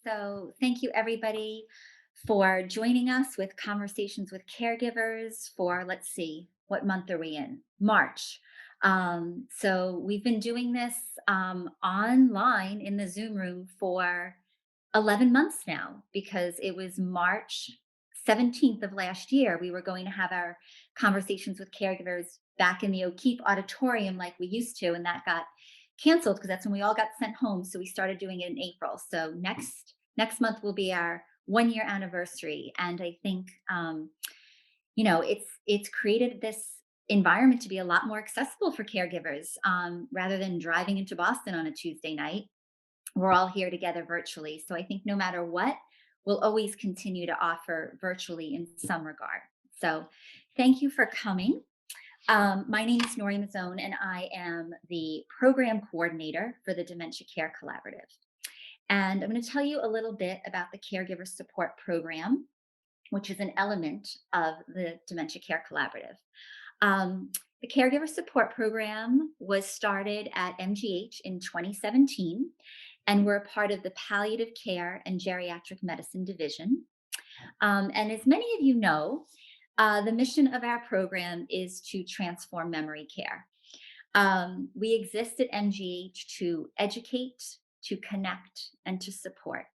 So, thank you everybody for joining us with Conversations with Caregivers for, let's see, what month are we in? March. So, we've been doing this online in the Zoom room for 11 months now because it was March 17th of last year. We were going to have our Conversations with Caregivers back in the O'Keefe Auditorium like we used to, and that got canceled because that's when we all got sent home. So we started doing it in April. So next month will be our 1 year anniversary, and I think it's created this environment to be a lot more accessible for caregivers rather than driving into Boston on a Tuesday night. We're all here together virtually. So I think no matter what, we'll always continue to offer virtually in some regard. So thank you for coming. My name is Nori Mazzone, and I am the program coordinator for the Dementia Care Collaborative. And I'm going to tell you a little bit about the Caregiver Support Program, which is an element of the Dementia Care Collaborative. The Caregiver Support Program was started at MGH in 2017, and we're a part of the Palliative Care and Geriatric Medicine Division. And as many of you know, the mission of our program is to transform memory care. We exist at MGH to educate, to connect, and to support.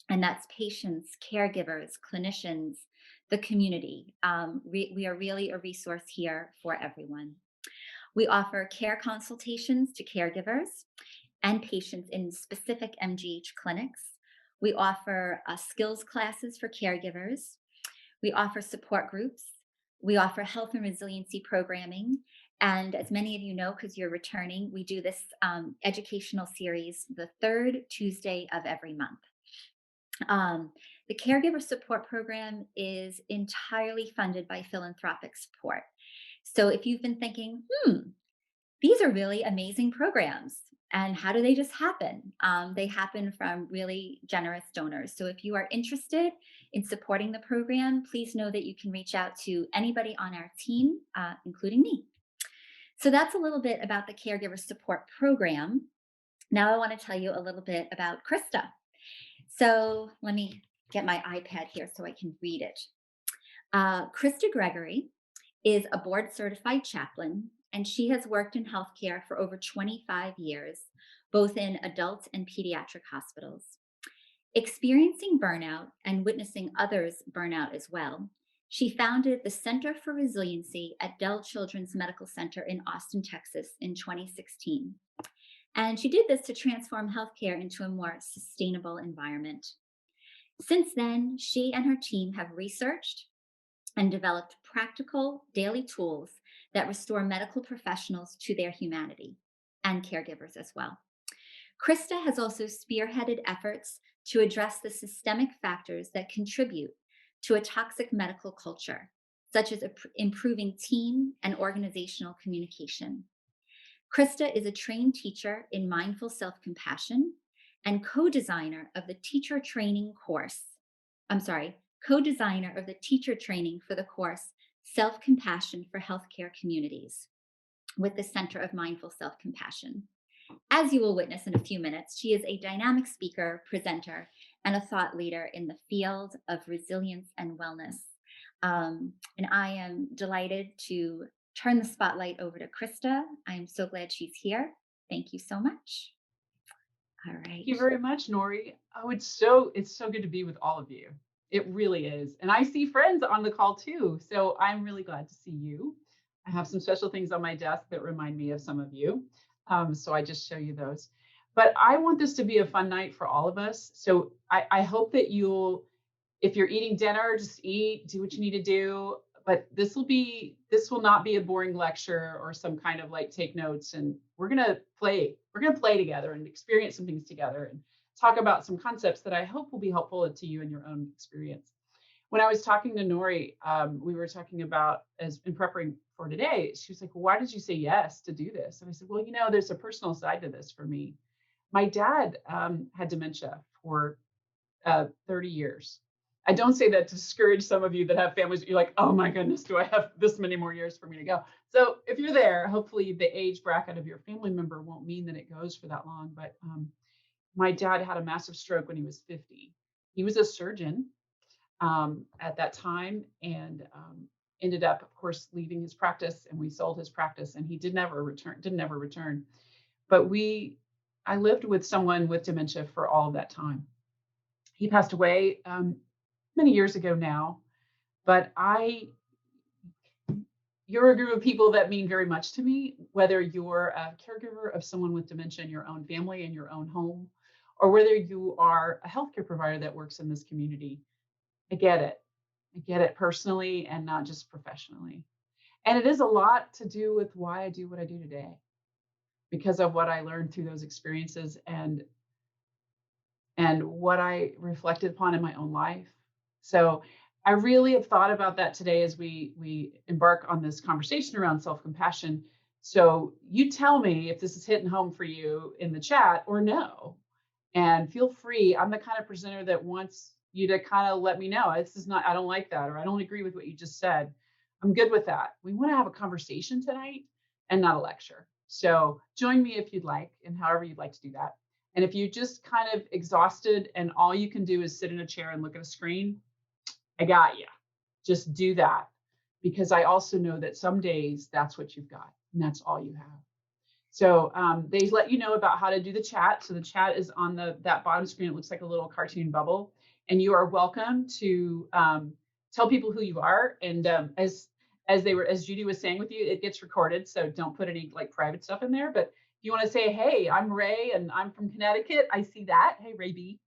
And that's patients, caregivers, clinicians, the community. We are really a resource here for everyone. We offer care consultations to caregivers and patients in specific MGH clinics. We offer skills classes for caregivers. We offer support groups. We offer health and resiliency programming. And as many of you know, because you're returning, we do this educational series the third Tuesday of every month. The Caregiver Support Program is entirely funded by philanthropic support. So if you've been thinking, these are really amazing programs, and how do they just happen? They happen from really generous donors. So if you are interested in supporting the program, please know that you can reach out to anybody on our team, including me. So that's a little bit about the Caregiver Support Program. Now I want to tell you a little bit about Krista. So let me get my iPad here so I can read it. Krista Gregory is a board certified chaplain, and she has worked in healthcare for over 25 years, both in adult and pediatric hospitals. Experiencing burnout and witnessing others burn out as well, she founded the Center for Resiliency at Dell Children's Medical Center in Austin, Texas in 2016. And she did this to transform healthcare into a more sustainable environment. Since then, she and her team have researched and developed practical daily tools that restore medical professionals to their humanity, and caregivers as well. Krista has also spearheaded efforts to address the systemic factors that contribute to a toxic medical culture, such as improving team and organizational communication. Krista is a trained teacher in mindful self-compassion and co-designer of the teacher training for the course Self-Compassion for Healthcare Communities with the Center of Mindful Self-Compassion. As you will witness in a few minutes, she is a dynamic speaker, presenter, and a thought leader in the field of resilience and wellness. And I am delighted to turn the spotlight over to Krista. I'm so glad she's here. Thank you so much. All right. Thank you very much, Nori. Oh, it's so good to be with all of you. It really is. And I see friends on the call too. So I'm really glad to see you. I have some special things on my desk that remind me of some of you. So I just show you those. But I want this to be a fun night for all of us. So I hope that if you're eating dinner, just eat, do what you need to do. But this will not be a boring lecture or some kind of like take notes. And we're gonna play together and experience some things together and talk about some concepts that I hope will be helpful to you in your own experience. When I was talking to Nori, we were talking about, as in preparing for today, she was like, well, why did you say yes to do this? And I said, well, there's a personal side to this for me. My dad had dementia for 30 years. I don't say that to discourage some of you that have families that you're like, oh my goodness, do I have this many more years for me to go? So if you're there, hopefully the age bracket of your family member won't mean that it goes for that long. But My dad had a massive stroke when he was 50. He was a surgeon at that time, and ended up, of course, leaving his practice, and we sold his practice, and he did never return. Didn't ever return. But I lived with someone with dementia for all of that time. He passed away many years ago now, but you're a group of people that mean very much to me, whether you're a caregiver of someone with dementia in your own family, in your own home, or whether you are a healthcare provider that works in this community. I get it. I get it personally and not just professionally. And it is a lot to do with why I do what I do today because of what I learned through those experiences and what I reflected upon in my own life. So I really have thought about that today as we embark on this conversation around self-compassion. So you tell me if this is hitting home for you in the chat or no. And feel free. I'm the kind of presenter that wants you to kind of let me know this is not, I don't like that, or I don't agree with what you just said. I'm good with that. We want to have a conversation tonight and not a lecture. So join me if you'd like, and however you'd like to do that. And if you're just kind of exhausted and all you can do is sit in a chair and look at a screen, I got you. Just do that. Because I also know that some days that's what you've got and that's all you have. So they let you know about how to do the chat. So the chat is on that bottom screen. It looks like a little cartoon bubble. And you are welcome to tell people who you are. And as Judy was saying with you, it gets recorded. So don't put any like private stuff in there. But if you want to say, hey, I'm Ray and I'm from Connecticut, I see that. Hey, Ray B.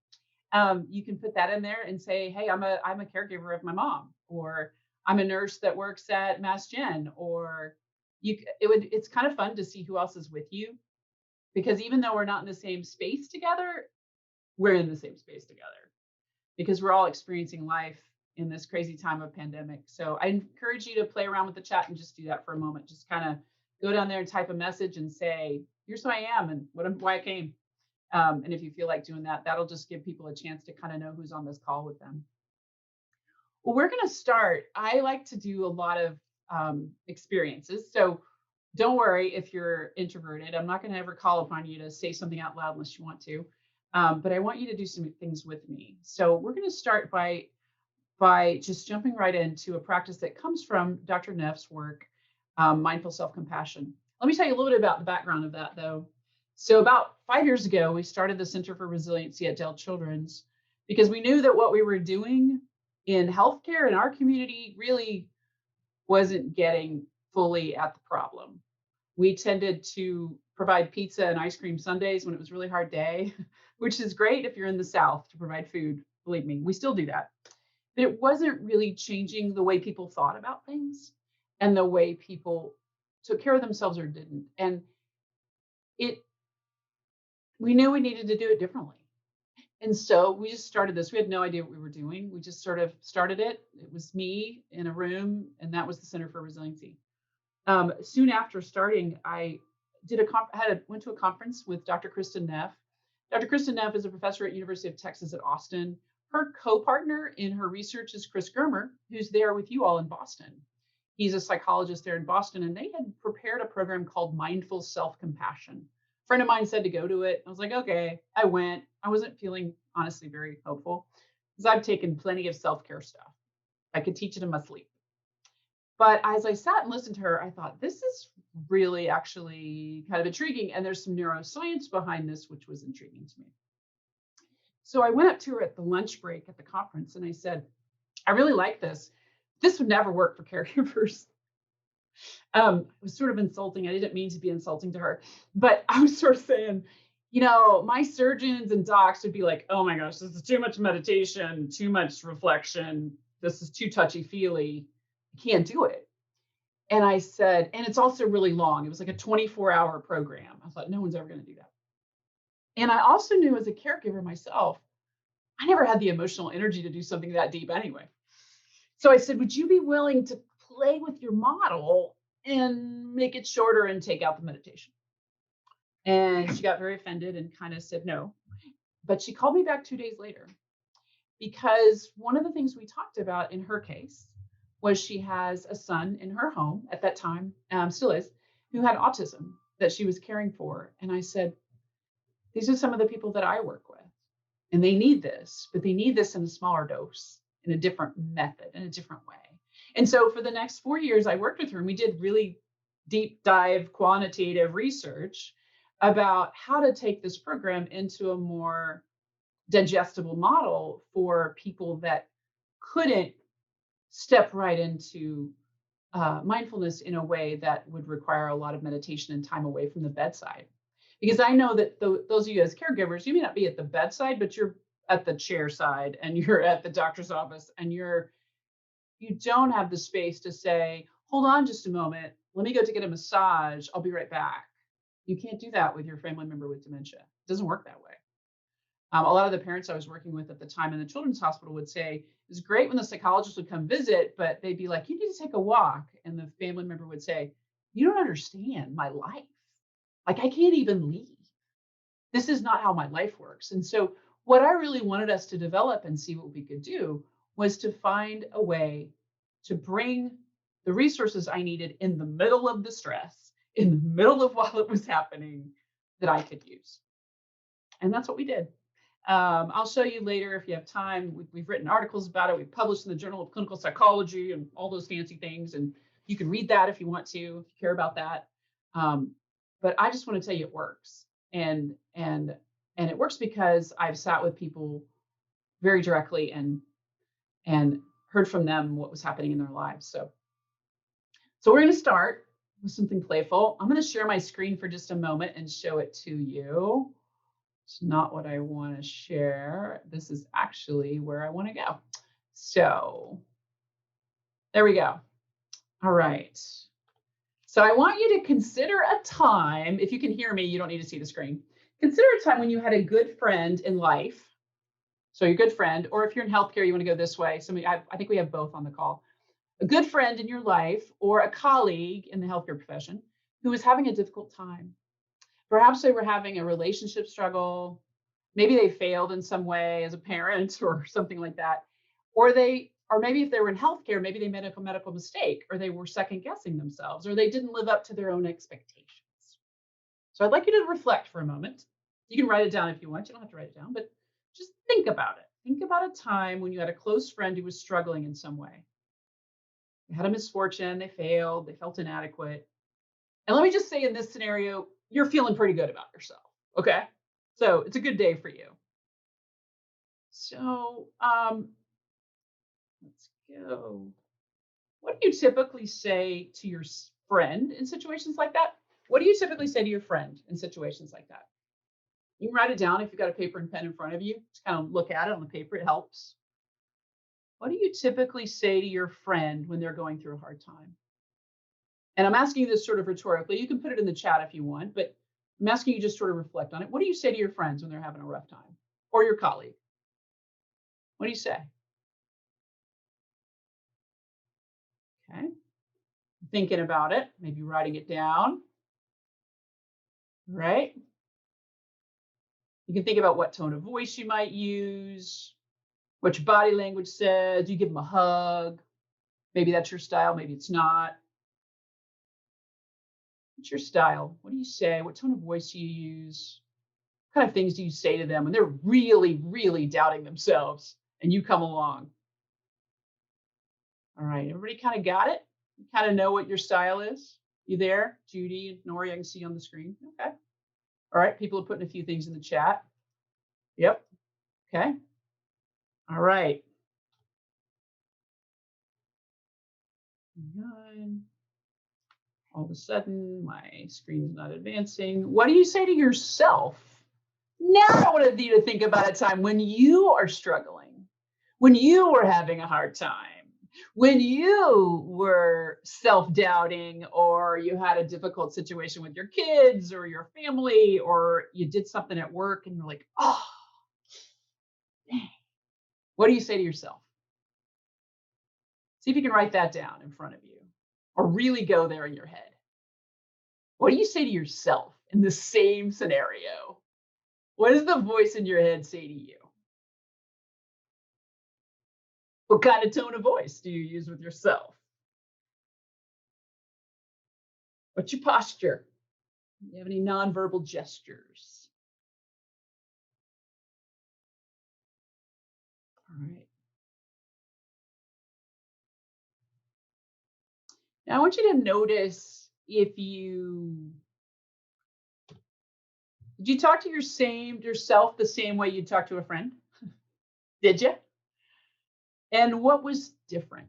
You can put that in there and say, hey, I'm a caregiver of my mom, or I'm a nurse that works at Mass Gen, or it's kind of fun to see who else is with you, because even though we're not in the same space together, we're in the same space together because we're all experiencing life in this crazy time of pandemic. So I encourage you to play around with the chat and just do that for a moment. Just kind of go down there and type a message and say, here's who I am and why I came. And if you feel like doing that, that'll just give people a chance to kind of know who's on this call with them. Well, we're going to start. I like to do a lot of experiences. So don't worry if you're introverted. I'm not going to ever call upon you to say something out loud unless you want to. But I want you to do some things with me. So we're going to start by just jumping right into a practice that comes from Dr. Neff's work, mindful self-compassion. Let me tell you a little bit about the background of that, though. So about 5 years ago, we started the Center for Resiliency at Dell Children's because we knew that what we were doing in healthcare in our community really wasn't getting fully at the problem. We tended to provide pizza and ice cream Sundays when it was a really hard day, which is great if you're in the South to provide food. Believe me, we still do that. But it wasn't really changing the way people thought about things and the way people took care of themselves or didn't. And we knew we needed to do it differently. And so we just started this. We had no idea what we were doing. We just sort of started it. It was me in a room, and that was the Center for Resiliency. Soon after starting, I went to a conference with Dr. Krista Neff. Dr. Krista Neff is a professor at University of Texas at Austin. Her co-partner in her research is Chris Germer, who's there with you all in Boston. He's a psychologist there in Boston, and they had prepared a program called Mindful Self-Compassion. A friend of mine said to go to it. I was like, okay, I went. I wasn't feeling honestly very hopeful because I've taken plenty of self-care stuff. I could teach it in my sleep. But as I sat and listened to her, I thought, this is really actually kind of intriguing. And there's some neuroscience behind this, which was intriguing to me. So I went up to her at the lunch break at the conference and I said, I really like this. This would never work for caregivers. It was sort of insulting. I didn't mean to be insulting to her, but I was sort of saying, my surgeons and docs would be like, oh my gosh, this is too much meditation, too much reflection. This is too touchy-feely. I can't do it. And I said, and it's also really long. It was like a 24-hour program. I thought, no one's ever going to do that. And I also knew as a caregiver myself, I never had the emotional energy to do something that deep anyway. So I said, would you be willing to play with your model and make it shorter and take out the meditation? And she got very offended and kind of said no. But she called me back 2 days later because one of the things we talked about in her case was she has a son in her home at that time, still is, who had autism that she was caring for. And I said, These are some of the people that I work with. And they need this, but they need this in a smaller dose, in a different method, in a different way. And so for the next 4 years, I worked with her and we did really deep dive quantitative research about how to take this program into a more digestible model for people that couldn't step right into mindfulness in a way that would require a lot of meditation and time away from the bedside. Because I know that those of you as caregivers, you may not be at the bedside, but you're at the chair side and you're at the doctor's office and you don't have the space to say, hold on just a moment, let me go to get a massage, I'll be right back. You can't do that with your family member with dementia. It doesn't work that way. A lot of the parents I was working with at the time in the children's hospital would say, it was great when the psychologist would come visit, but they'd be like, you need to take a walk. And the family member would say, you don't understand my life. Like, I can't even leave. This is not how my life works. And so, what I really wanted us to develop and see what we could do was to find a way to bring the resources I needed in the middle of the stress, in the middle of while it was happening, that I could use. And that's what we did. I'll show you later if you have time. We've written articles about it. We've published in the Journal of Clinical Psychology and all those fancy things. And you can read that if you want to, if you care about that. Um, but I just want to tell you it works, and it works because I've sat with people very directly and heard from them what was happening in their lives. So we're going to start with something playful. I'm going to share my screen for just a moment and show it to you. It's not what I want to share. This is actually where I want to go. So there we go. All right. So I want you to consider a time, if you can hear me, you don't need to see the screen. Consider a time when you had a good friend in life. So your good friend, or if you're in healthcare, you want to go this way. I think we have both on the call. A good friend in your life or a colleague in the healthcare profession who was having a difficult time. Perhaps they were having a relationship struggle. Maybe they failed in some way as a parent or something like that. Or maybe if they were in healthcare, maybe they made a medical mistake, or they were second guessing themselves, or they didn't live up to their own expectations. So I'd like you to reflect for a moment. You can write it down if you want. You don't have to write it down, but just think about it. Think about a time when you had a close friend who was struggling in some way. They had a misfortune, they failed, they felt inadequate. And let me just say in this scenario, you're feeling pretty good about yourself. Okay. So it's a good day for you. So let's go. What do you typically say to your friend in situations like that? What do you typically say to your friend in situations like that? You can write it down if you've got a paper and pen in front of you. Just kind of look at it on the paper, it helps. What do you typically say to your friend when they're going through a hard time? And I'm asking you this sort of rhetorically. You can put it in the chat if you want, but I'm asking you just sort of reflect on it. What do you say to your friends when they're having a rough time, or your colleague? What do you say? Okay. Thinking about it, maybe writing it down, right? You can think about what tone of voice you might use, what your body language says. You give them a hug. Maybe that's your style, maybe it's not. What's your style? What do you say? What tone of voice do you use? What kind of things do you say to them when they're really, really doubting themselves and you come along? All right, everybody kind of got it? You kind of know what your style is? You there? Judy and Nori, I can see on the screen. Okay. All right, people are putting a few things in the chat. Yep. Okay. All right. Nine. All of a sudden, my screen's not advancing. What do you say to yourself? Now I want you to think about a time when you are struggling, when you were having a hard time, when you were self-doubting, or you had a difficult situation with your kids or your family, or you did something at work and you're like, oh, dang. What do you say to yourself? See if you can write that down in front of you or really go there in your head. What do you say to yourself in the same scenario? What does the voice in your head say to you? What kind of tone of voice do you use with yourself? What's your posture? Do you have any nonverbal gestures? right. Now I want you to notice if you did you talk to yourself the same way you talk to a friend? Did you? And what was different?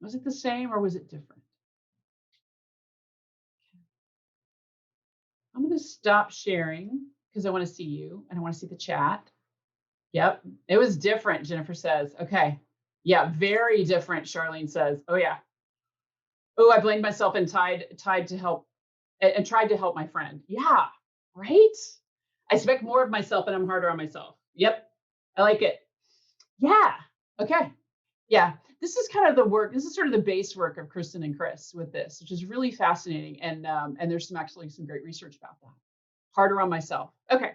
Was it the same or was it different? I'm going to stop sharing because I want to see you and I want to see the chat. Yep. It was different, Jennifer says. Okay. Yeah, very different, Charlene says. Oh yeah. Oh, I blamed myself and tied to help and tried to help my friend. Yeah, right? I expect more of myself and I'm harder on myself. Yep. I like it. Yeah. Okay. Yeah. This is kind of the work. This is sort of the base work of Kristen and Chris with this, which is really fascinating. And there's some great research about that. Harder on myself. Okay.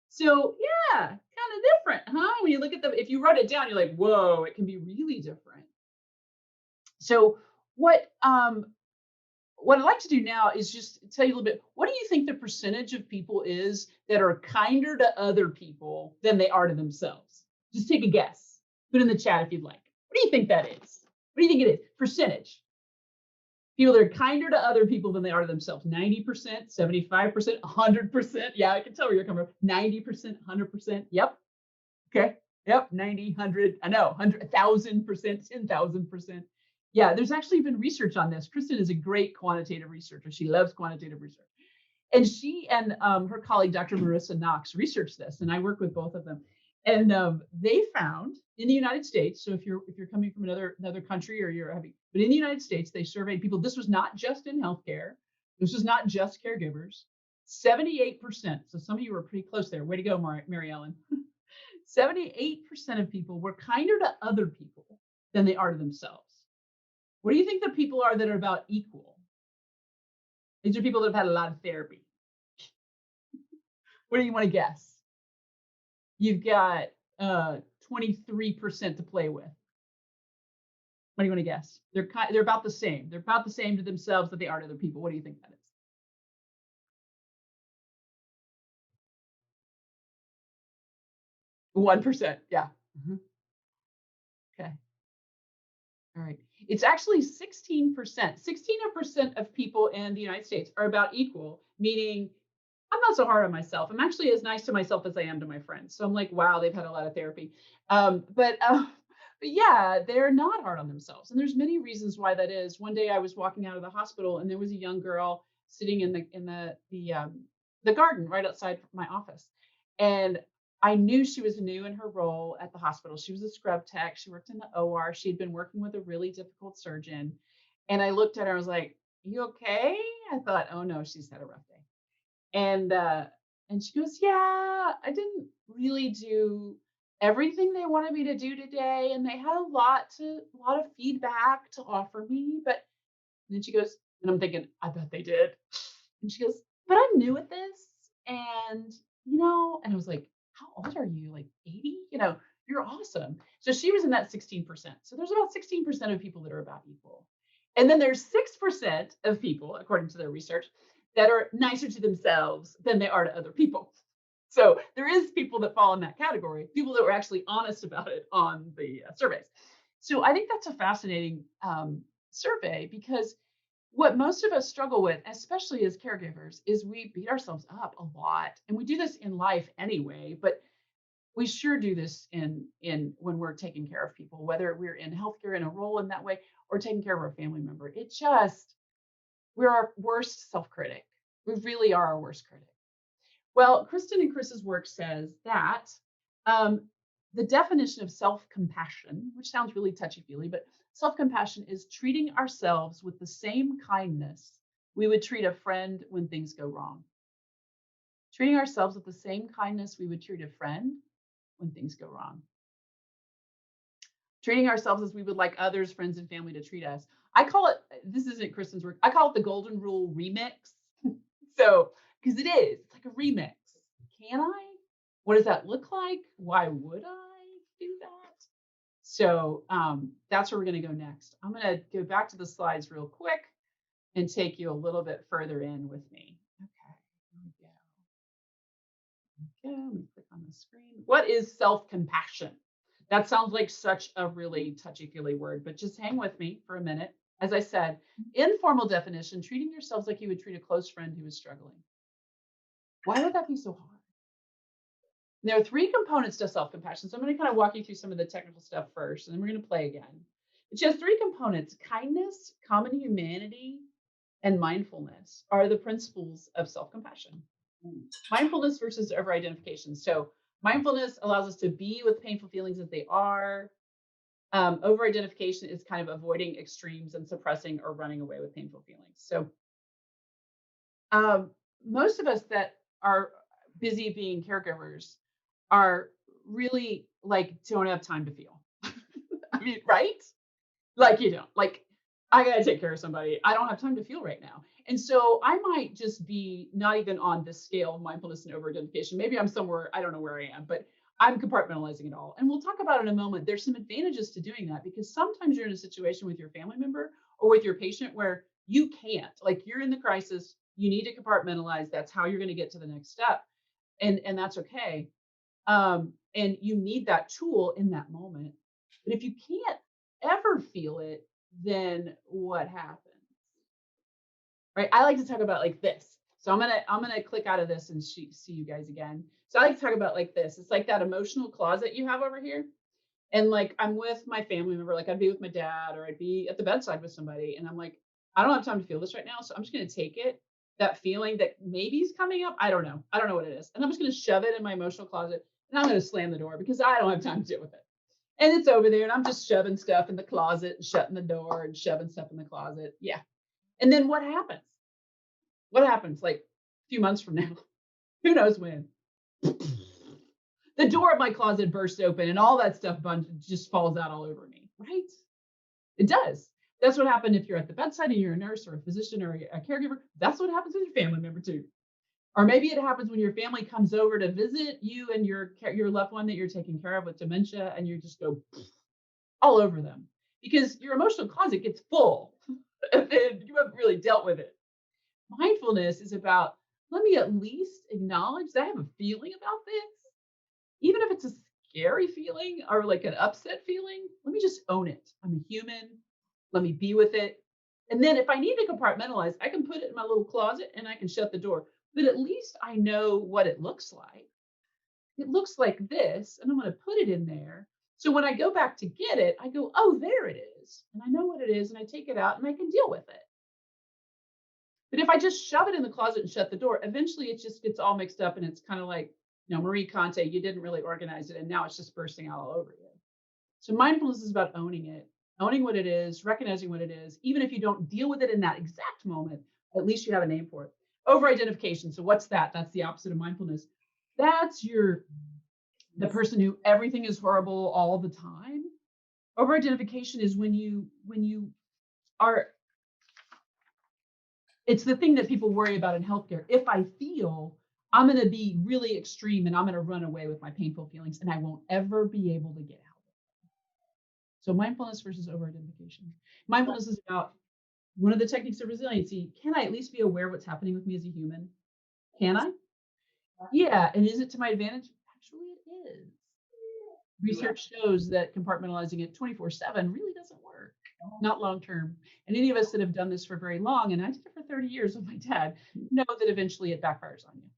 So yeah, kind of different, huh? When you look at them, if you write it down, you're like, whoa, it can be really different. So what I'd like to do now is just tell you a little bit. What do you think the percentage of people is that are kinder to other people than they are to themselves? Just take a guess. Put in the chat if you'd like. What do you think that is? What do you think it is? Percentage. People that are kinder to other people than they are to themselves. 90%, 75%, 100%. Yeah, I can tell where you're coming from. 90%, 100%. Yep. Okay. Yep. 90, 100. I know. 100, 1,000%, 10,000%. Yeah, there's actually been research on this. Kristen is a great quantitative researcher. She loves quantitative research. And she and her colleague, Dr. Marissa Knox, researched this, and I work with both of them. And they found in the United States, so if you're coming from another country or you're having, but in the United States, they surveyed people. This was not just in healthcare. This was not just caregivers. 78%. So some of you were pretty close there. Way to go, Mary Ellen. 78% of people were kinder to other people than they are to themselves. What do you think the people are that are about equal? These are people that have had a lot of therapy. What do you want to guess? You've got 23% to play with. What do you want to guess? They're about the same. They're about the same to themselves that they are to other people. What do you think that is? 1%. Yeah. Mhm. Okay. All right. It's actually 16%. 16% of people in the United States are about equal, meaning I'm not so hard on myself. I'm actually as nice to myself as I am to my friends. So I'm like, wow, they've had a lot of therapy. But yeah, they're not hard on themselves, and there's many reasons why that is. One day I was walking out of the hospital, and there was a young girl sitting in the garden right outside my office, and I knew she was new in her role at the hospital. She was a scrub tech. She worked in the OR. She had been working with a really difficult surgeon, and I looked at her. I was like, "You okay?" I thought, "Oh no, she's had a rough day." And and she goes, "Yeah, I didn't really do everything they wanted me to do today, and they had a lot of feedback to offer me, but." And then she goes, and I'm thinking, "I bet they did." And she goes, "But I'm new at this, and and I was like, "How old are you? Like 80? You're awesome." So she was in that 16%. So there's about 16% of people that are about equal. And then there's 6% of people, according to their research, that are nicer to themselves than they are to other people. So there is people that fall in that category, people that were actually honest about it on the surveys. So I think that's a fascinating survey because what most of us struggle with, especially as caregivers, is we beat ourselves up a lot. And we do this in life anyway, but we sure do this in when we're taking care of people, whether we're in healthcare in a role in that way or taking care of our family member. We're our worst self-critic. We really are our worst critic. Well, Kristen and Chris's work says that um, the definition of self-compassion, which sounds really touchy-feely, but self-compassion is treating ourselves with the same kindness we would treat a friend when things go wrong. Treating ourselves with the same kindness we would treat a friend when things go wrong. Treating ourselves as we would like others, friends, and family to treat us. I call it, this isn't Kristen's work, I call it the golden rule remix. So, because it is, it's like a remix. Can I? What does that look like? Why would I do that? So that's where we're going to go next. I'm going to go back to the slides real quick and take you a little bit further in with me. Okay, here we go. Okay, let me click on the screen. What is self-compassion? That sounds like such a really touchy-feely word, but just hang with me for a minute. As I said, informal definition, treating yourselves like you would treat a close friend who is struggling. Why would that be so hard? There are three components to self-compassion. So I'm going to kind of walk you through some of the technical stuff first, and then we're going to play again. It has three components: kindness, common humanity, and mindfulness are the principles of self-compassion. Mindfulness versus over-identification. So mindfulness allows us to be with painful feelings as they are. Over-identification is kind of avoiding extremes and suppressing or running away with painful feelings. So um, most of us that are busy being caregivers are really like don't have time to feel. I mean, right? Like you don't. Like I gotta take care of somebody. I don't have time to feel right now. And so I might just be not even on this scale of mindfulness and over identification. Maybe I'm somewhere, I don't know where I am, but I'm compartmentalizing it all. And we'll talk about in a moment. There's some advantages to doing that because sometimes you're in a situation with your family member or with your patient where you can't, like you're in the crisis, you need to compartmentalize. That's how you're going to get to the next step. And that's okay. And you need that tool in that moment. But if you can't ever feel it, then what happens? Right? I like to talk about like this. So I'm gonna click out of this and see you guys again. So I like to talk about like this. It's like that emotional closet you have over here. And like I'm with my family member, like I'd be with my dad or I'd be at the bedside with somebody, and I'm like, I don't have time to feel this right now. So I'm just gonna take it, that feeling that maybe is coming up. I don't know. I don't know what it is. And I'm just gonna shove it in my emotional closet and I'm gonna slam the door because I don't have time to deal with it. And it's over there, and I'm just shoving stuff in the closet and shutting the door and shoving stuff in the closet. Yeah. And then what happens? What happens like a few months from now? Who knows when? The door of my closet bursts open and all that stuff just falls out all over me, right? It does. That's what happened if you're at the bedside and you're a nurse or a physician or a caregiver. That's what happens with your family member too. Or maybe it happens when your family comes over to visit you and your loved one that you're taking care of with dementia, and you just go all over them because your emotional closet gets full and you haven't really dealt with it. Mindfulness is about, let me at least acknowledge that I have a feeling about this, even if it's a scary feeling or like an upset feeling. Let me just own it. I'm a human. Let me be with it. And then if I need to compartmentalize, I can put it in my little closet and I can shut the door. But at least I know what it looks like. It looks like this, and I'm going to put it in there. So when I go back to get it, I go, oh, there it is. And I know what it is, and I take it out and I can deal with it. But if I just shove it in the closet and shut the door, eventually it just gets all mixed up and it's kind of like, Marie Conte, you didn't really organize it and now it's just bursting out all over you. So mindfulness is about owning it, owning what it is, recognizing what it is. Even if you don't deal with it in that exact moment, at least you have a name for it. Over identification. So what's that? That's the opposite of mindfulness. That's the person who everything is horrible all the time. Over identification is when you are, it's the thing that people worry about in healthcare. If I feel, I'm going to be really extreme and I'm going to run away with my painful feelings and I won't ever be able to get out. So mindfulness versus over identification. Mindfulness is about one of the techniques of resiliency. Can I at least be aware of what's happening with me as a human? Can I? Yeah. And is it to my advantage? Actually, it is. Research shows that compartmentalizing it 24/7 really doesn't work, not long term. And any of us that have done this for very long, and I did it for 30 years with my dad, know that eventually it backfires on you.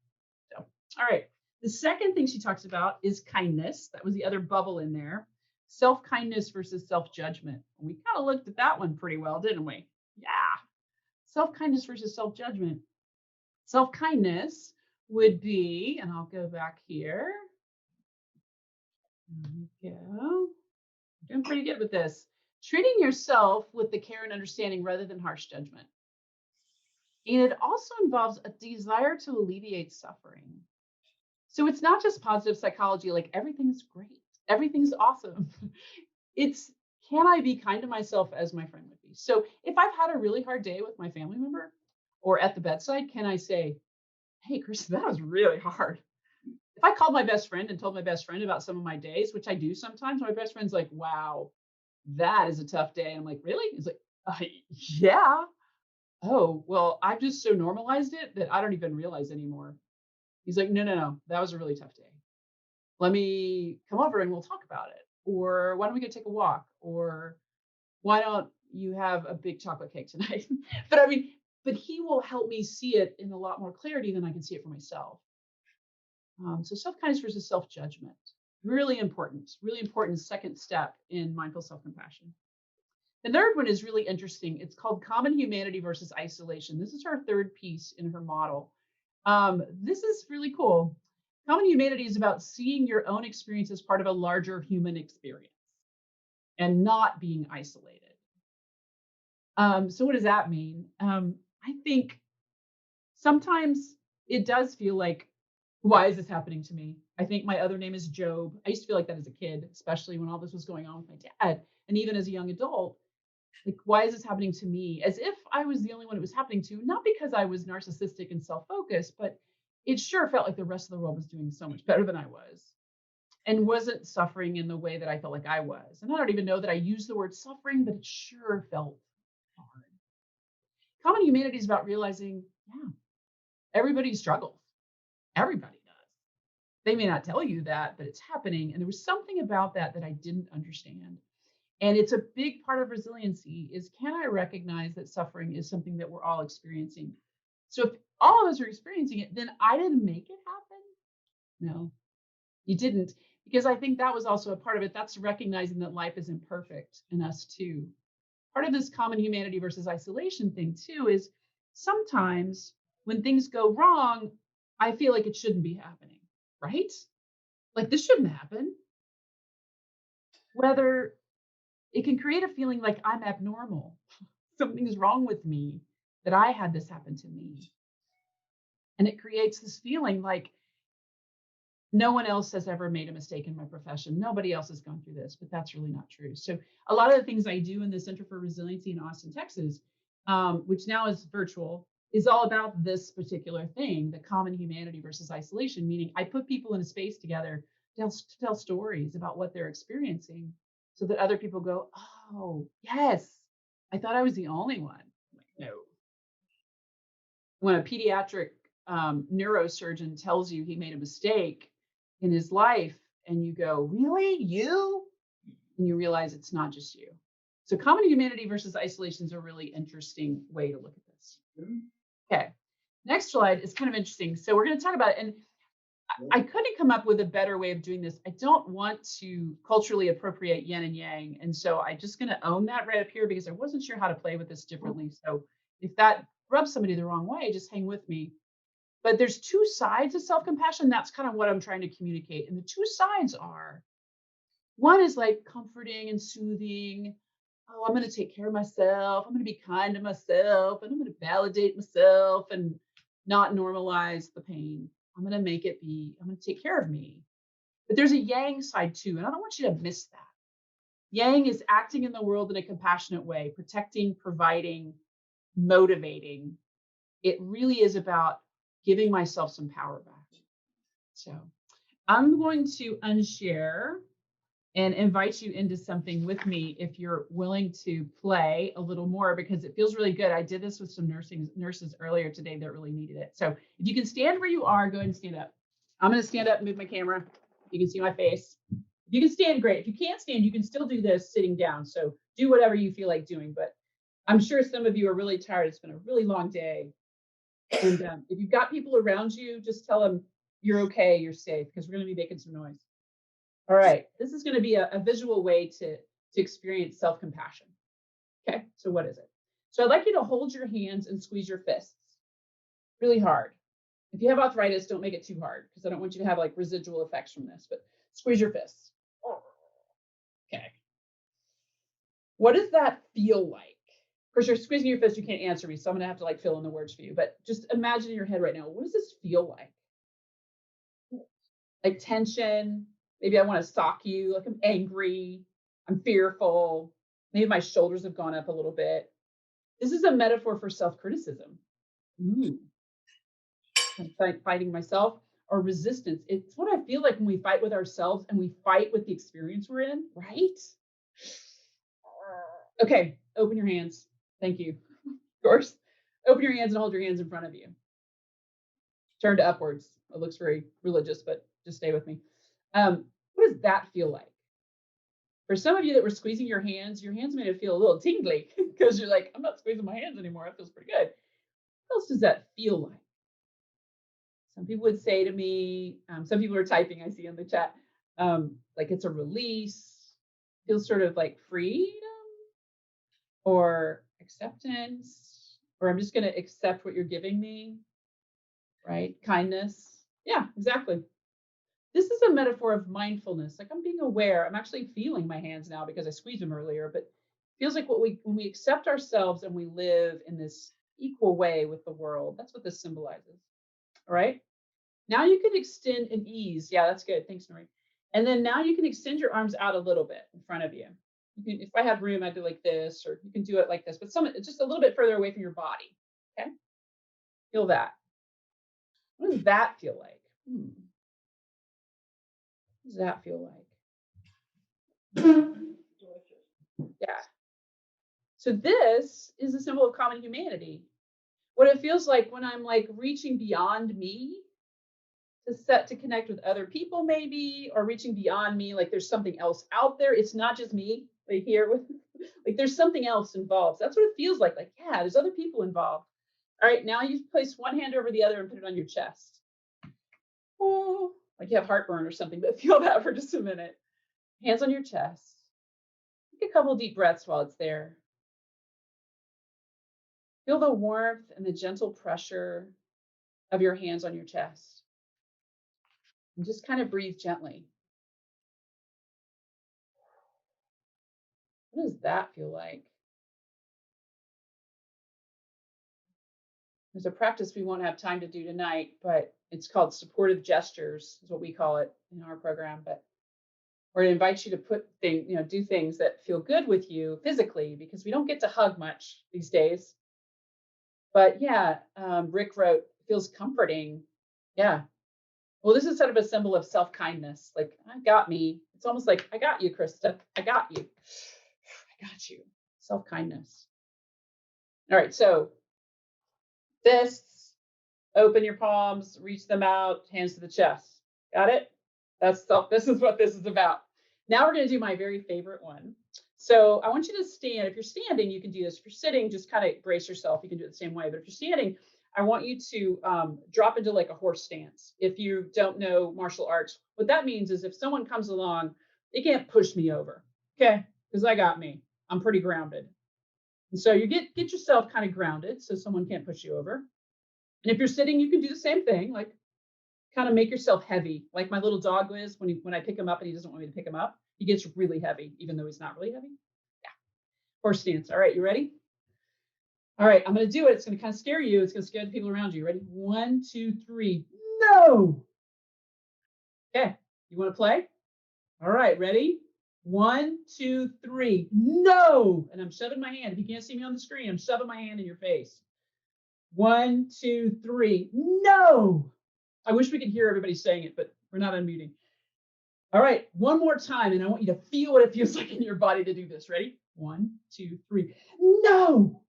So, all right. The second thing she talks about is kindness. That was the other bubble in there. Self-kindness versus self-judgment. We kind of looked at that one pretty well, didn't we? Yeah. Self-kindness versus self-judgment. Self-kindness would be, and I'll go back here. There we go. Doing pretty good with this. Treating yourself with the care and understanding rather than harsh judgment. And it also involves a desire to alleviate suffering. So it's not just positive psychology, like everything's great, everything's awesome. It's, can I be kind to myself as my friend would be? So if I've had a really hard day with my family member or at the bedside, can I say, hey, Krista, that was really hard. If I called my best friend and told my best friend about some of my days, which I do sometimes, my best friend's like, wow, that is a tough day. And I'm like, really? He's like, yeah. Oh, well, I've just so normalized it that I don't even realize anymore. He's like, no, no, no, that was a really tough day. Let me come over and we'll talk about it. Or why don't we go take a walk? Or why don't you have a big chocolate cake tonight? but I mean, but he will help me see it in a lot more clarity than I can see it for myself. So self-kindness versus self-judgment. Really important second step in mindful self-compassion. The third one is really interesting. It's called common humanity versus isolation. This is her third piece in her model. This is really cool. Common humanity is about seeing your own experience as part of a larger human experience and not being isolated. So what does that mean? I think sometimes it does feel like, why is this happening to me? I think my other name is Job. I used to feel like that as a kid, especially when all this was going on with my dad. And even as a young adult, like, why is this happening to me? As if I was the only one it was happening to, not because I was narcissistic and self focused, but it sure felt like the rest of the world was doing so much better than I was and wasn't suffering in the way that I felt like I was. And I don't even know that I used the word suffering, but it sure felt hard. Common humanity is about realizing, yeah, everybody struggles. Everybody does. They may not tell you that, but it's happening. And there was something about that that I didn't understand. And it's a big part of resiliency is, can I recognize that suffering is something that we're all experiencing? So if all of us are experiencing it, then I didn't make it happen. No, you didn't. Because I think that was also a part of it. That's recognizing that life is imperfect in us too. Part of this common humanity versus isolation thing too is sometimes when things go wrong, I feel like it shouldn't be happening, right? Like this shouldn't happen. Whether it can create a feeling like I'm abnormal. Something's wrong with me that I had this happen to me. And it creates this feeling like no one else has ever made a mistake in my profession. Nobody else has gone through this, but that's really not true. So, a lot of the things I do in the Center for Resiliency in Austin, Texas, which now is virtual, is all about this particular thing, the common humanity versus isolation, meaning I put people in a space together to tell stories about what they're experiencing so that other people go, oh, yes, I thought I was the only one. I'm like, no. When a pediatric neurosurgeon tells you he made a mistake in his life, and you go, really? You? And you realize it's not just you. So, common humanity versus isolation is a really interesting way to look at this. Okay. Next slide is kind of interesting. So, we're going to talk about it. And I couldn't come up with a better way of doing this. I don't want to culturally appropriate yin and yang. And so I'm just going to own that right up here because I wasn't sure how to play with this differently. So if that rubs somebody the wrong way, just hang with me. But there's two sides of self-compassion. That's kind of what I'm trying to communicate. And the two sides are, one is like comforting and soothing. Oh, I'm going to take care of myself. I'm going to be kind to myself and I'm going to validate myself and not normalize the pain. I'm going to make it be, I'm going to take care of me. But there's a yang side too. And I don't want you to miss that. Yang is acting in the world in a compassionate way, protecting, providing, motivating. It really is about giving myself some power back. So I'm going to unshare and invite you into something with me if you're willing to play a little more because it feels really good. I did this with some nurses earlier today that really needed it. So if you can stand where you are, go ahead and stand up. I'm going to stand up and move my camera. You can see my face. If you can stand, great. If you can't stand, you can still do this sitting down. So do whatever you feel like doing. But I'm sure some of you are really tired. It's been a really long day. And if you've got people around you, just tell them you're okay, you're safe, because we're going to be making some noise. All right, this is going to be a visual way to experience self-compassion. Okay, so what is it? So I'd like you to hold your hands and squeeze your fists really hard. If you have arthritis, don't make it too hard because I don't want you to have like residual effects from this, but squeeze your fists. Okay. What does that feel like? Of course, you're squeezing your fist, you can't answer me, so I'm going to have to like fill in the words for you, but just imagine in your head right now, what does this feel like? Like tension. Maybe I want to sock you. Like I'm angry. I'm fearful. Maybe my shoulders have gone up a little bit. This is a metaphor for self-criticism. Ooh, I'm fighting myself or resistance. It's what I feel like when we fight with ourselves and we fight with the experience we're in, right? Okay, open your hands. Thank you. Of course. Open your hands and hold your hands in front of you. Turn to upwards. It looks very religious, but just stay with me. What does that feel like? For some of you that were squeezing your hands made it feel a little tingly because you're like, I'm not squeezing my hands anymore. It feels pretty good. What else does that feel like? Some people would say to me, some people are typing, I see in the chat, like it's a release, feels sort of like freedom or acceptance, or I'm just going to accept what you're giving me, right? Kindness. Yeah, exactly. This is a metaphor of mindfulness. Like I'm being aware. I'm actually feeling my hands now because I squeezed them earlier, but it feels like when we accept ourselves and we live in this equal way with the world, that's what this symbolizes. All right. Now you can extend and ease. Yeah, that's good. Thanks, Nori. And then now you can extend your arms out a little bit in front of you. If I had room, I'd do like this, or you can do it like this, but just a little bit further away from your body. Okay. Feel that. What does that feel like? What does that feel like? Yeah. So this is a symbol of common humanity. What it feels like when I'm like reaching beyond me to connect with other people, maybe, or reaching beyond me, like there's something else out there. It's not just me, like here with like there's something else involved. That's what it feels like. Like, yeah, there's other people involved. All right, now you place one hand over the other and put it on your chest. Oh, like you have heartburn or something, but feel that for just a minute. Hands on your chest. Take a couple deep breaths while it's there. Feel the warmth and the gentle pressure of your hands on your chest. And just kind of breathe gently. What does that feel like? There's a practice we won't have time to do tonight, but it's called supportive gestures, is what we call it in our program. But where it invites you to do things that feel good with you physically, because we don't get to hug much these days. But yeah, Rick wrote, feels comforting. Yeah. Well, this is sort of a symbol of self-kindness. Like, I got me. It's almost like, I got you, Krista. I got you. I got you. Self-kindness. All right. So fists, open your palms, reach them out, hands to the chest. Got it? This is what this is about. Now we're going to do my very favorite one. So I want you to stand. If you're standing, you can do this. If you're sitting, just kind of brace yourself. You can do it the same way. But if you're standing, I want you to drop into like a horse stance. If you don't know martial arts, what that means is if someone comes along, they can't push me over. Okay, because I got me. I'm pretty grounded. And so you get yourself kind of grounded so someone can't push you over. And if you're sitting, you can do the same thing, like kind of make yourself heavy. Like my little dog is when I pick him up and he doesn't want me to pick him up, he gets really heavy, even though he's not really heavy. Yeah. Horse stance. All right, you ready? All right, I'm going to do it. It's going to kind of scare you. It's going to scare the people around you. Ready? 1, 2, 3. No. Okay. You want to play? All right, ready? 1, 2, 3. No. And I'm shoving my hand. If you can't see me on the screen, I'm shoving my hand in your face. 1, 2, 3. No. I wish we could hear everybody saying it, but we're not unmuting. All right, one more time, and I want you to feel what it feels like in your body to do this. Ready? 1, 2, 3. No.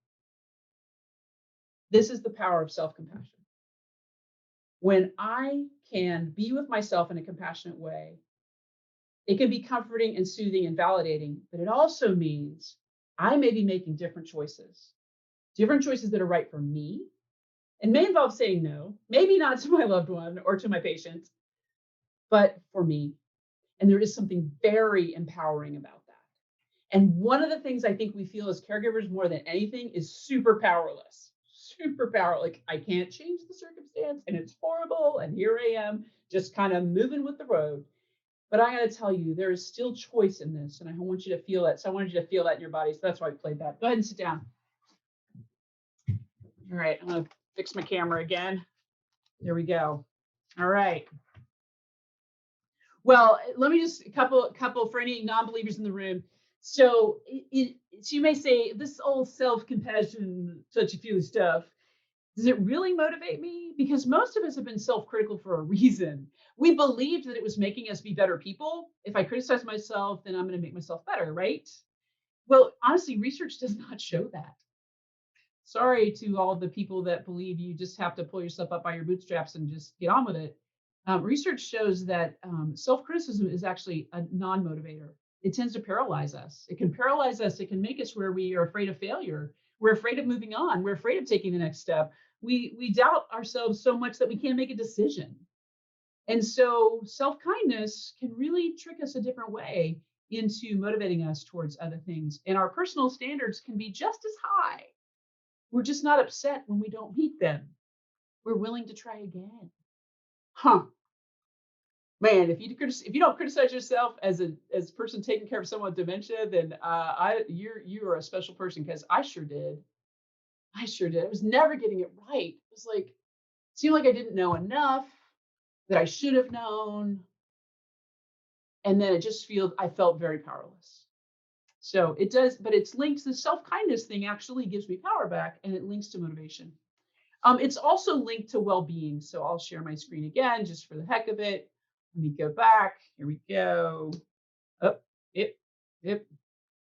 This is the power of self-compassion. When I can be with myself in a compassionate way, it can be comforting and soothing and validating, but it also means I may be making different choices that are right for me, and may involve saying no, maybe not to my loved one or to my patient, but for me. And there is something very empowering about that. And one of the things I think we feel as caregivers more than anything is super powerless. Super power. Like, I can't change the circumstance and it's horrible. And here I am just kind of moving with the road. But I got to tell you, there is still choice in this. And I want you to feel that. So I wanted you to feel that in your body. So that's why I played that. Go ahead and sit down. All right. I'm going to fix my camera again. There we go. All right. Well, let me just a couple for any non-believers in the room. So you may say, this old self-compassion, touchy-feely stuff, does it really motivate me? Because most of us have been self-critical for a reason. We believed that it was making us be better people. If I criticize myself, then I'm going to make myself better, right? Well, honestly, research does not show that. Sorry to all the people that believe you just have to pull yourself up by your bootstraps and just get on with it. Research shows that self-criticism is actually a non-motivator. It tends to paralyze us. It can paralyze us. It can make us where we are afraid of failure. We're afraid of moving on. We're afraid of taking the next step. We doubt ourselves so much that we can't make a decision. And so self-kindness can really trick us a different way into motivating us towards other things. And our personal standards can be just as high. We're just not upset when we don't meet them. We're willing to try again. Huh. Man, if you don't criticize yourself as a person taking care of someone with dementia, then you are a special person because I sure did. I sure did. I was never getting it right. It was like seemed like I didn't know enough, that I should have known, and then I felt very powerless. So it does, but it's linked. The self kindness thing actually gives me power back, and it links to motivation. It's also linked to well being. So I'll share my screen again just for the heck of it. Let me go back. Here we go. Oh, yep, yep.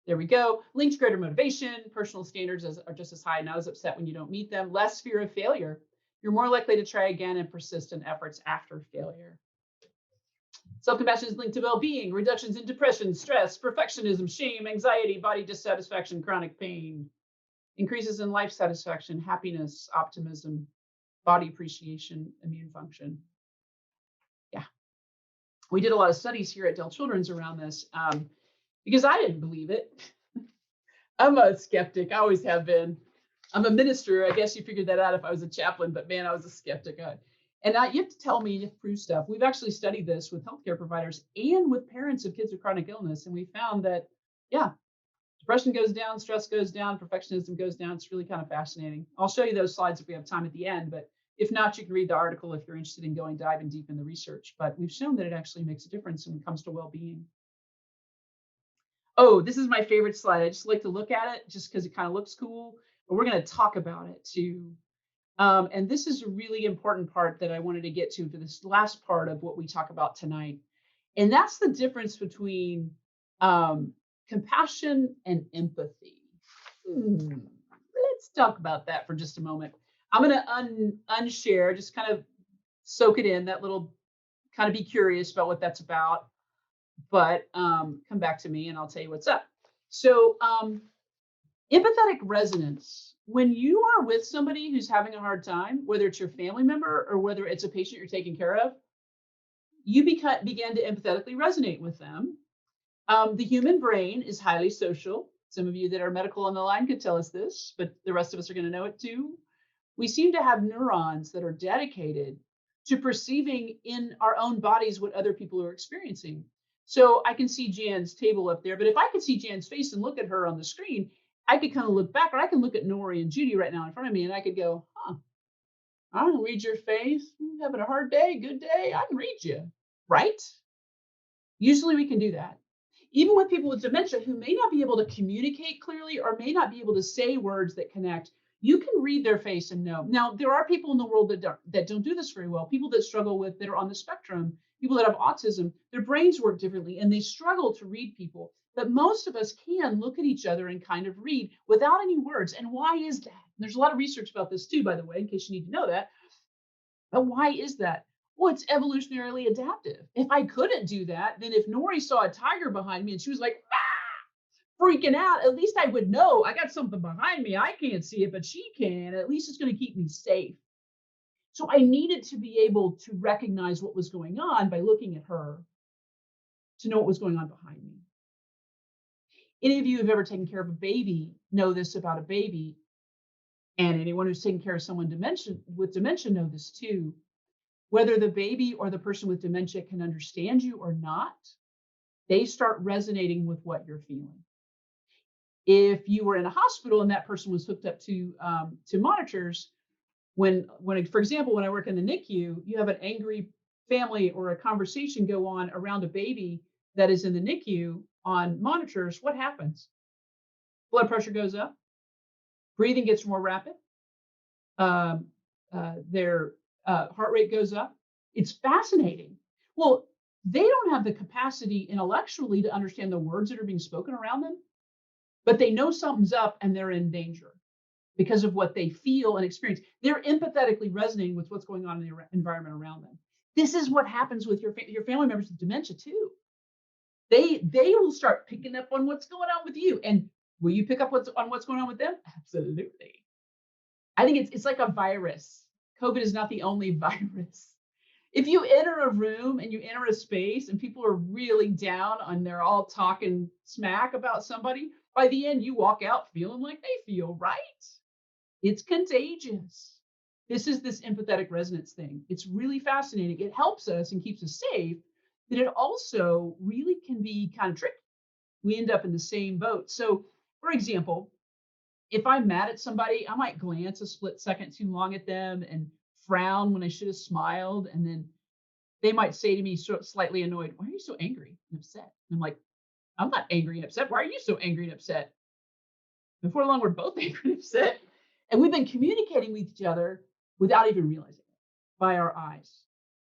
There we go. Linked to greater motivation. Personal standards are just as high, not as upset when you don't meet them. Less fear of failure. You're more likely to try again and persist in efforts after failure. Self-compassion is linked to well-being, reductions in depression, stress, perfectionism, shame, anxiety, body dissatisfaction, chronic pain, increases in life satisfaction, happiness, optimism, body appreciation, immune function. Yeah. We did a lot of studies here at Dell Children's around this because I didn't believe it. I'm a skeptic. I always have been. I'm a minister. I guess you figured that out if I was a chaplain, but man, I was a skeptic. You have to tell me, you have to prove stuff. We've actually studied this with healthcare providers and with parents of kids with chronic illness. And we found that, yeah, depression goes down, stress goes down, perfectionism goes down. It's really kind of fascinating. I'll show you those slides if we have time at the end, but if not, you can read the article if you're interested in diving deep in the research. But we've shown that it actually makes a difference when it comes to well-being. Oh, this is my favorite slide. I just like to look at it just because it kind of looks cool, but we're going to talk about it too. And this is a really important part that I wanted to get to for this last part of what we talk about tonight. And that's the difference between compassion and empathy. Let's talk about that for just a moment. I'm going to unshare, just kind of soak it in, that little kind of be curious about what that's about. But come back to me and I'll tell you what's up. So empathetic resonance. When you are with somebody who's having a hard time, whether it's your family member or whether it's a patient you're taking care of, you began to empathetically resonate with them. The human brain is highly social. Some of you that are medical on the line could tell us this, but the rest of us are going to know it too. We seem to have neurons that are dedicated to perceiving in our own bodies what other people are experiencing. So I can see Jan's table up there, but if I could see Jan's face and look at her on the screen, I could kind of look back, or I can look at Nori and Judy right now in front of me, and I could go, huh, I don't read your face. You having a hard day, good day? I can read you, right? Usually we can do that. Even with people with dementia who may not be able to communicate clearly or may not be able to say words that connect, you can read their face and know. Now, there are people in the world that don't do this very well. People that struggle with, that are on the spectrum, people that have autism, their brains work differently and they struggle to read people. But most of us can look at each other and kind of read without any words. And why is that? There's a lot of research about this too, by the way, in case you need to know that. But why is that? Well, it's evolutionarily adaptive. If I couldn't do that, then if Nori saw a tiger behind me and she was like, ah, freaking out, at least I would know I got something behind me. I can't see it, but she can. At least it's going to keep me safe. So I needed to be able to recognize what was going on by looking at her to know what was going on behind me. Any of you who have ever taken care of a baby know this about a baby. And anyone who's taken care of someone with dementia know this too. Whether the baby or the person with dementia can understand you or not, they start resonating with what you're feeling. If you were in a hospital and that person was hooked up to monitors, when for example, when I work in the NICU, you have an angry family or a conversation go on around a baby that is in the NICU on monitors, what happens? Blood pressure goes up, breathing gets more rapid, their heart rate goes up. It's fascinating. Well, they don't have the capacity intellectually to understand the words that are being spoken around them, but they know something's up and they're in danger because of what they feel and experience. They're empathetically resonating with what's going on in the environment around them. This is what happens with your family members with dementia too. They will start picking up on what's going on with you. And will you pick up what's going on with them? Absolutely. I think it's like a virus. COVID is not the only virus. If you enter a room and you enter a space and people are really down and they're all talking smack about somebody, by the end you walk out feeling like they feel, right? It's contagious. This is this empathetic resonance thing. It's really fascinating. It helps us and keeps us safe, but it also really can be kind of tricky. We end up in the same boat. So, for example, if I'm mad at somebody, I might glance a split second too long at them and frown when I should have smiled. And then they might say to me, slightly annoyed, "Why are you so angry and upset?" And I'm like, "I'm not angry and upset. Why are you so angry and upset?" Before long, we're both angry and upset. And we've been communicating with each other without even realizing it, by our eyes,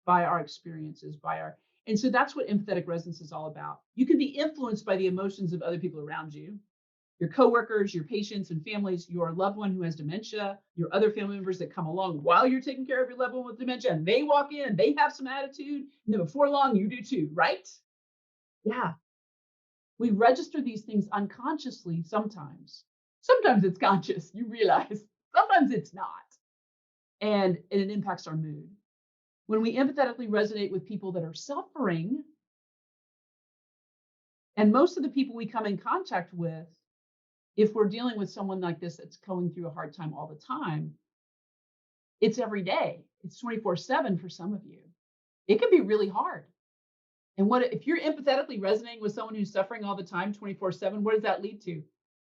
by our experiences, by our. And so that's what empathetic resonance is all about. You can be influenced by the emotions of other people around you, your coworkers, your patients and families, your loved one who has dementia, your other family members that come along while you're taking care of your loved one with dementia, and they walk in and they have some attitude, and then before long you do too, right? Yeah. We register these things unconsciously sometimes. Sometimes it's conscious, you realize. Sometimes it's not. And it impacts our mood. When we empathetically resonate with people that are suffering, and most of the people we come in contact with, if we're dealing with someone like this that's going through a hard time all the time, it's every day. It's 24/7 for some of you. It can be really hard. And what if you're empathetically resonating with someone who's suffering all the time, 24/7, what does that lead to?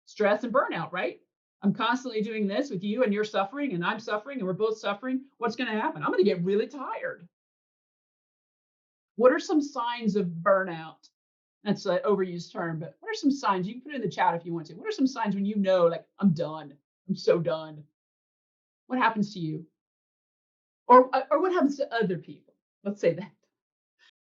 Stress and burnout, right? I'm constantly doing this with you and you're suffering and I'm suffering and we're both suffering. What's going to happen? I'm going to get really tired. What are some signs of burnout? That's an overused term, but what are some signs? You can put it in the chat if you want to. What are some signs when you know, like, I'm done? I'm so done. What happens to you? Or what happens to other people? Let's say that.